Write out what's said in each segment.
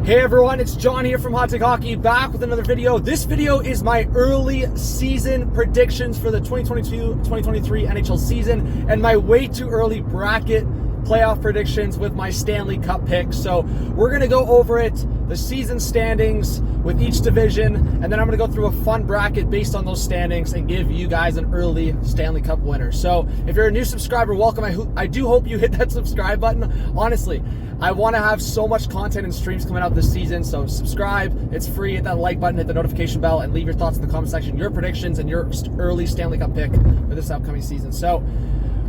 Hey everyone, it's John here from Hot Take Hockey, back with another video. This video is my early season predictions for the 2022-2023 NHL season and my way too early bracket playoff predictions with my Stanley Cup picks. So we're going to go over it, the season standings with each division, and then I'm going to go through a fun bracket based on those standings and give you guys an early Stanley Cup winner. So if you're a new subscriber, welcome. I do hope you hit that subscribe button. Honestly, I want to have so much content and streams coming out this season, so subscribe. It's free. Hit that like button, hit the notification bell, and leave your thoughts in the comment section, your predictions, and your early Stanley Cup pick for this upcoming season. So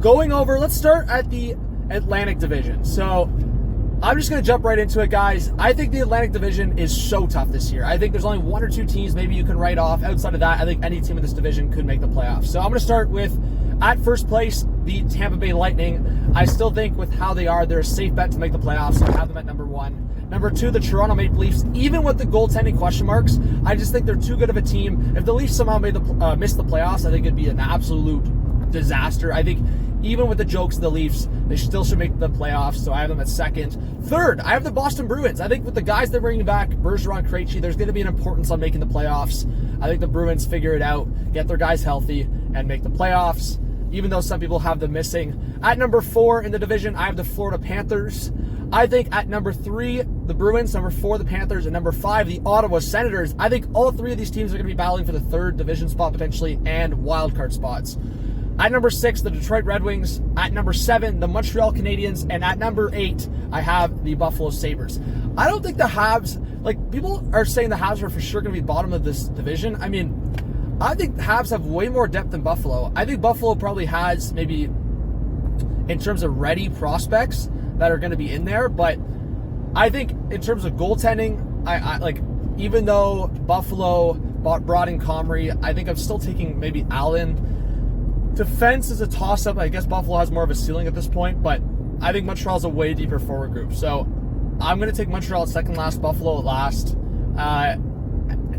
going over, let's start at the Atlantic Division. So I'm just going to jump right into it, guys. I think the Atlantic Division is so tough this year. I think there's only one or two teams maybe you can write off. Outside of that, I think any team in this division could make the playoffs. So I'm going to start with, at first place, the Tampa Bay Lightning. I still think with how they are, they're a safe bet to make the playoffs, so I have them at number one. Number two, the Toronto Maple Leafs. Even with the goaltending question marks, I just think they're too good of a team. If the Leafs somehow missed the playoffs, I think it'd be an absolute disaster. I think even with the jokes of the Leafs, they still should make the playoffs, so I have them at second. Third, I have the Boston Bruins. I think with the guys they're bringing back, Bergeron, Krejci, there's going to be an importance on making the playoffs. I think the Bruins figure it out, get their guys healthy, and make the playoffs, even though some people have them missing. At number four in the division, I have the Florida Panthers. I think at number three, the Bruins, number four, the Panthers, and number five, the Ottawa Senators. I think all three of these teams are going to be battling for the third division spot potentially and wildcard spots. At number six, the Detroit Red Wings. At number seven, the Montreal Canadiens. And at number eight, I have the Buffalo Sabres. I don't think the Habs, like, people are saying the Habs are for sure going to be bottom of this division. I mean, I think the Habs have way more depth than Buffalo. I think Buffalo probably has maybe, in terms of ready prospects that are going to be in there. But I think in terms of goaltending, I like, even though Buffalo brought in Comrie, I think I'm still taking maybe Allen. Defense is a toss-up. I guess Buffalo has more of a ceiling at this point, but I think Montreal's a way deeper forward group. So I'm going to take Montreal at second last, Buffalo at last.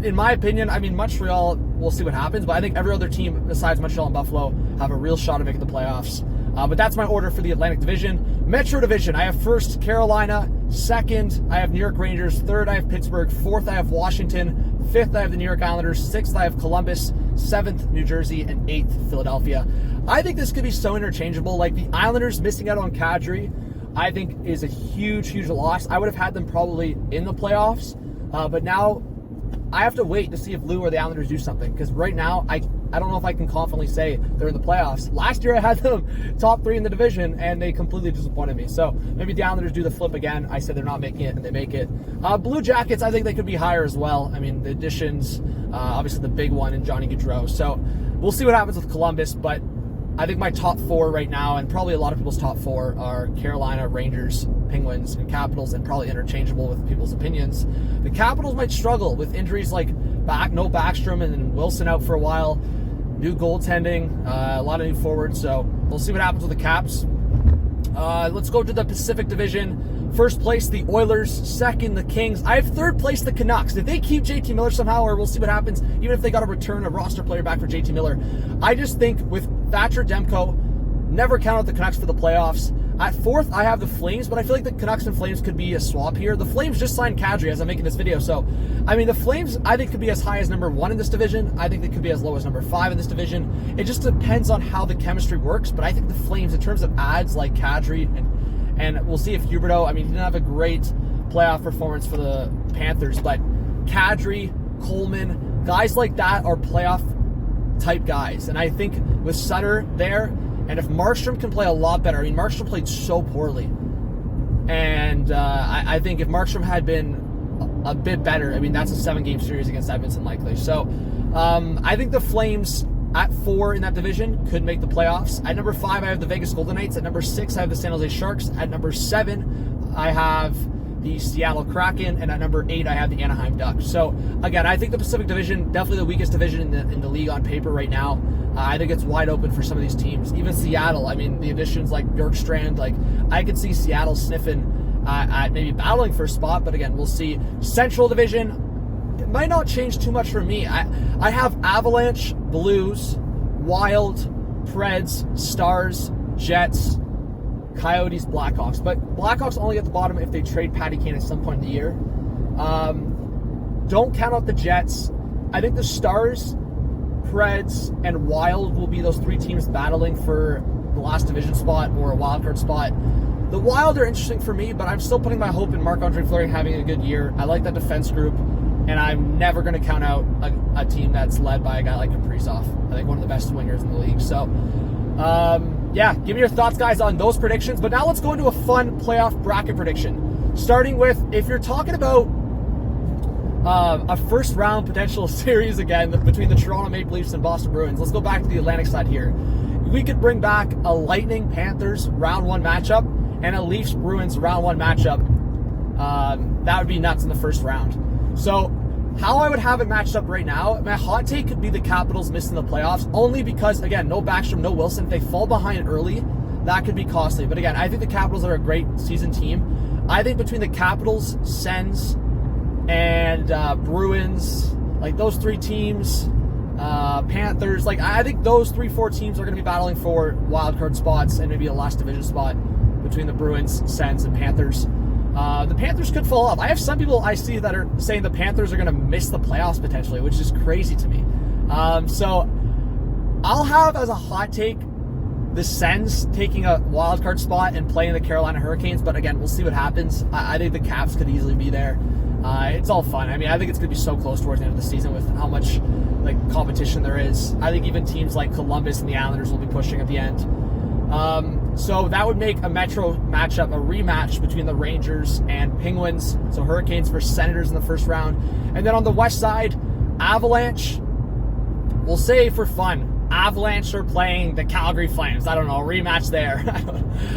In my opinion, I mean, Montreal, we'll see what happens, but I think every other team besides Montreal and Buffalo have a real shot at making the playoffs. But that's my order for the Atlantic Division. Metro Division, I have first Carolina. Second, I have New York Rangers. Third, I have Pittsburgh. Fourth, I have Washington. Fifth, I have the New York Islanders. Sixth, I have Columbus. Seventh, New Jersey. And eighth, Philadelphia. I think this could be so interchangeable. Like, the Islanders missing out on Kadri, I think is a huge, huge loss. I would have had them probably in the playoffs. But now I have to wait to see if Lou or the Islanders do something. Because right now, I don't know if I can confidently say they're in the playoffs. Last year I had them top three in the division, and they completely disappointed me. So maybe the Islanders do the flip again. I said they're not making it, and they make it. Blue Jackets, I think they could be higher as well. I mean, the additions, obviously the big one in Johnny Gaudreau. So we'll see what happens with Columbus, but I think my top four right now, and probably a lot of people's top four, are Carolina, Rangers, Penguins, and Capitals, and probably interchangeable with people's opinions. The Capitals might struggle with injuries like no Backstrom and then Wilson out for a while. New goaltending, a lot of new forwards, so we'll see what happens with the Caps. Let's go to the Pacific Division. First place, the Oilers. Second, the Kings. I have third place, the Canucks. If they keep JT Miller somehow, or we'll see what happens, even if they got to return a roster player back for JT Miller, I just think with Thatcher Demko, never count out the Canucks for the playoffs. At fourth, I have the Flames, but I feel like the Canucks and Flames could be a swap here. The Flames just signed Kadri as I'm making this video, so, I mean, the Flames, I think, could be as high as number one in this division. I think they could be as low as number five in this division. It just depends on how the chemistry works, but I think the Flames, in terms of ads like Kadri, and we'll see if Huberdeau, I mean, he didn't have a great playoff performance for the Panthers, but Kadri, Coleman, guys like that are playoff-type guys, and I think with Sutter there, and if Markstrom can play a lot better, I mean, Markstrom played so poorly. And I think if Markstrom had been a bit better, I mean, that's a 7-game series against Edmonton likely. So I think the Flames at 4 in that division could make the playoffs. At number 5, I have the Vegas Golden Knights. At number 6, I have the San Jose Sharks. At number 7, I have the Seattle Kraken, and at number 8, I have the Anaheim Ducks. So, again, I think the Pacific Division, definitely the weakest division in the league on paper right now. I think it's wide open for some of these teams. Even Seattle, I mean, the additions like Bjorkstrand, like, I could see Seattle sniffing at maybe battling for a spot, but again, we'll see. Central Division, it might not change too much for me. I have Avalanche, Blues, Wild, Preds, Stars, Jets, Coyotes, Blackhawks. But Blackhawks only at the bottom if they trade Patty Kane at some point in the year. Don't count out the Jets. I think the Stars, Preds, and Wild will be those three teams battling for the last division spot or a wildcard spot. The Wild are interesting for me, but I'm still putting my hope in Marc-Andre Fleury having a good year. I like that defense group, and I'm never going to count out a team that's led by a guy like Kaprizov. I think one of the best wingers in the league. So, yeah, give me your thoughts, guys, on those predictions. But now let's go into a fun playoff bracket prediction. Starting with, if you're talking about a first-round potential series again between the Toronto Maple Leafs and Boston Bruins, let's go back to the Atlantic side here. We could bring back a Lightning Panthers round one matchup and a Leafs Bruins round one matchup. That would be nuts in the first round. So how I would have it matched up right now, my hot take could be the Capitals missing the playoffs, only because, again, no Backstrom, no Wilson. If they fall behind early, that could be costly. But again, I think the Capitals are a great season team. I think between the Capitals, Sens, and Bruins, like those three teams, Panthers, like I think those 3-4 teams are going to be battling for wildcard spots and maybe a last division spot between the Bruins, Sens, and Panthers. The Panthers could fall off. I have some people I see that are saying the Panthers are going to miss the playoffs potentially, which is crazy to me. So I'll have as a hot take the Sens taking a wildcard spot and playing the Carolina Hurricanes, but again, we'll see what happens. I think the Caps could easily be there. It's all fun. I mean, I think it's going to be so close towards the end of the season with how much competition there is. I think even teams like Columbus and the Islanders will be pushing at the end. So that would make a Metro matchup a rematch between the Rangers and Penguins. So Hurricanes versus Senators in the first round. And then on the west side, Avalanche, we'll say for fun, Avalanche are playing the Calgary Flames. I don't know, a rematch there.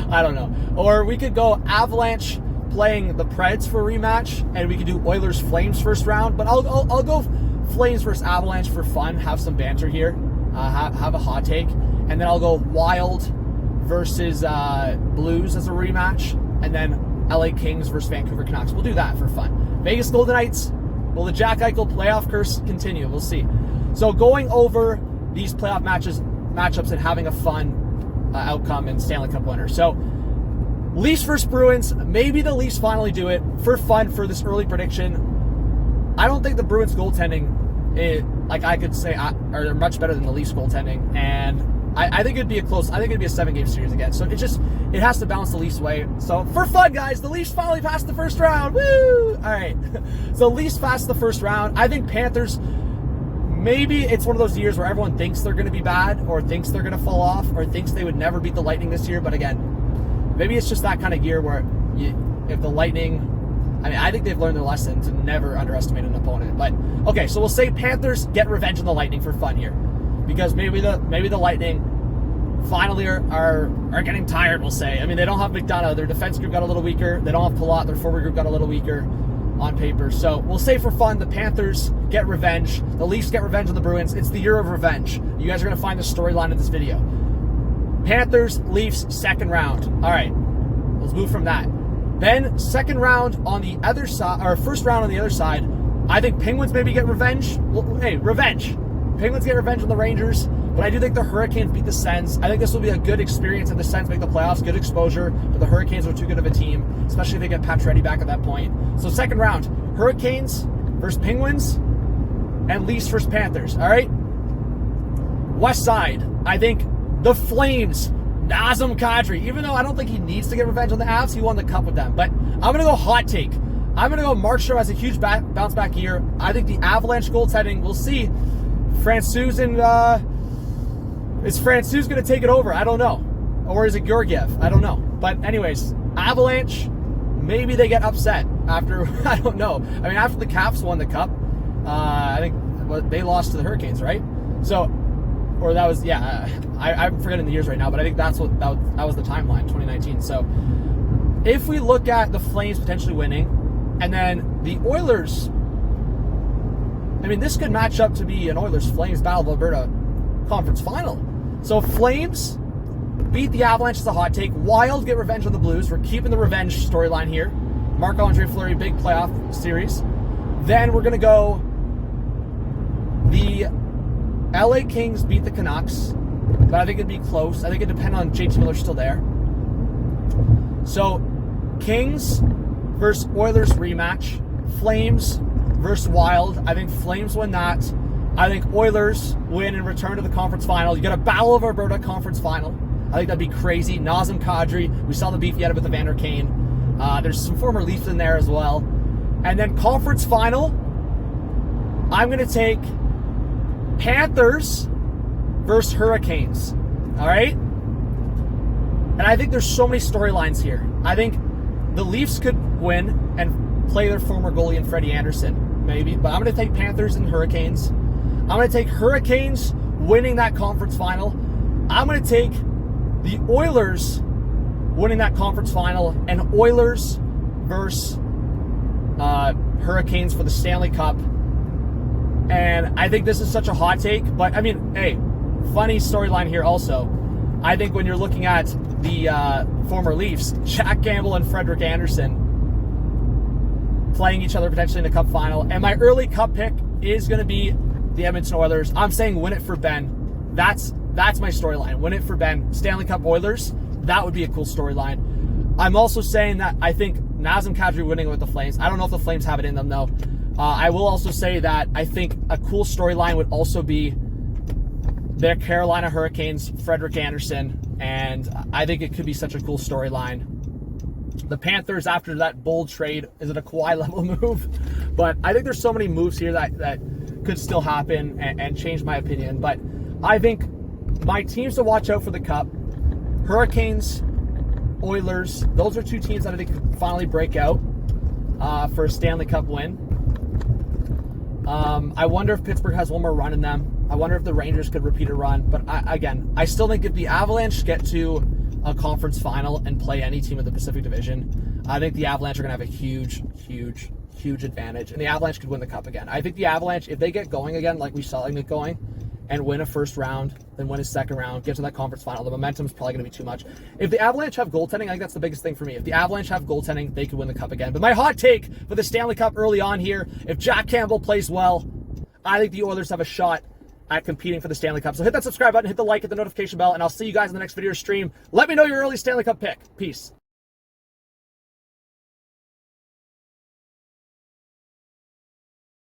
I don't know. Or we could go Avalanche playing the Preds for a rematch, and we could do Oilers Flames first round. But I'll go Flames versus Avalanche for fun, have some banter here, have a hot take, and then I'll go Wild versus Blues as a rematch, and then LA Kings versus Vancouver Canucks. We'll do that for fun. Vegas Golden Knights, will the Jack Eichel playoff curse continue? We'll see. So going over these playoff matchups and having a fun outcome in Stanley Cup winner. So Leafs versus Bruins, maybe the Leafs finally do it for fun for this early prediction. I don't think the Bruins goaltending, I could say, are much better than the Leafs goaltending, and I think it'd be a 7-game series again. So it has to balance the Leafs' way. So for fun, guys, the Leafs finally passed the first round. Woo! All right. So Leafs passed the first round. I think Panthers, maybe it's one of those years where everyone thinks they're going to be bad or thinks they're going to fall off or thinks they would never beat the Lightning this year. But again, maybe it's just that kind of year where if the Lightning, I think they've learned their lesson to never underestimate an opponent. But okay, so we'll say Panthers get revenge on the Lightning for fun here, because maybe the Lightning finally are getting tired. We'll say. I mean, they don't have McDonough. Their defense group got a little weaker. They don't have Palat. Their forward group got a little weaker on paper. So we'll say for fun, the Panthers get revenge. The Leafs get revenge on the Bruins. It's the year of revenge. You guys are going to find the storyline in this video. Panthers, Leafs, second round. All right, let's move from that. Then second round on the other side, or first round on the other side, I think Penguins maybe get revenge. Well, hey, revenge. Penguins get revenge on the Rangers, but I do think the Hurricanes beat the Sens. I think this will be a good experience if the Sens make the playoffs, good exposure, but the Hurricanes are too good of a team, especially if they get Pacioretty back at that point. So second round, Hurricanes versus Penguins and Leafs versus Panthers, all right? West side, I think the Flames, Nazem Kadri, even though I don't think he needs to get revenge on the Avs, he won the cup with them. But I'm going to go hot take. I'm going to go Markstrom has a huge bounce back year. I think the Avalanche goaltending, we'll see. Francouz is Francouz going to take it over? I don't know. Or is it Georgiev? I don't know. But anyways, Avalanche, maybe they get upset after, I don't know. I mean, after the Caps won the cup, I think they lost to the Hurricanes, right? So, or that was, yeah, I'm forgetting the years right now, but I think that was the timeline, 2019. So if we look at the Flames potentially winning, and then the Oilers, I mean, this could match up to be an Oilers-Flames Battle of Alberta conference final. So Flames beat the Avalanche as a hot take. Wild get revenge on the Blues. We're keeping the revenge storyline here. Marc-Andre Fleury, big playoff series. Then we're going to go the LA Kings beat the Canucks, but I think it'd be close. I think it depends on JT Miller still there. So Kings versus Oilers rematch. Flames versus Wild. I think Flames win that. I think Oilers win and return to the conference final. You got a Battle of Alberta conference final. I think that'd be crazy. Nazem Kadri. We saw the beef he had with Evander Kane. There's some former Leafs in there as well. And then conference final, I'm going to take Panthers versus Hurricanes. All right? And I think there's so many storylines here. I think the Leafs could win and play their former goalie in Freddie Anderson, maybe. But I'm going to take Panthers and Hurricanes. I'm going to take Hurricanes winning that conference final. I'm going to take the Oilers winning that conference final, and Oilers versus Hurricanes for the Stanley Cup. And I think this is such a hot take, but I mean, hey, funny storyline here also. I think when you're looking at the former Leafs, Jack Campbell and Frederik Andersen playing each other potentially in the Cup final, and my early Cup pick is going to be the Edmonton Oilers. I'm saying win it for Ben. That's my storyline. Win it for Ben. Stanley Cup Oilers. That would be a cool storyline. I'm also saying that I think Nazem Kadri winning with the Flames. I don't know if the Flames have it in them though. I will also say that I think a cool storyline would also be their Carolina Hurricanes, Frederik Andersen, and I think it could be such a cool storyline. The Panthers, after that bold trade, is it a Kawhi level move? But I think there's so many moves here that could still happen and change my opinion. But I think my teams to watch out for the Cup, Hurricanes, Oilers, those are two teams that I think could finally break out for a Stanley Cup win. I wonder if Pittsburgh has one more run in them. I wonder if the Rangers could repeat a run. But I still think if the Avalanche get to a conference final and play any team in the Pacific Division, I think the Avalanche are going to have a huge advantage. And the Avalanche could win the Cup again. I think the Avalanche, if they get going again, like we saw them get going, and win a first round, then win a second round, get to that conference final, the momentum's probably going to be too much. If the Avalanche have goaltending, I think that's the biggest thing for me. If the Avalanche have goaltending, they could win the Cup again. But my hot take for the Stanley Cup early on here, if Jack Campbell plays well, I think the Oilers have a shot at competing for the Stanley Cup. So hit that subscribe button, hit the like, hit the notification bell, and I'll see you guys in the next video stream. Let me know your early Stanley Cup pick. Peace.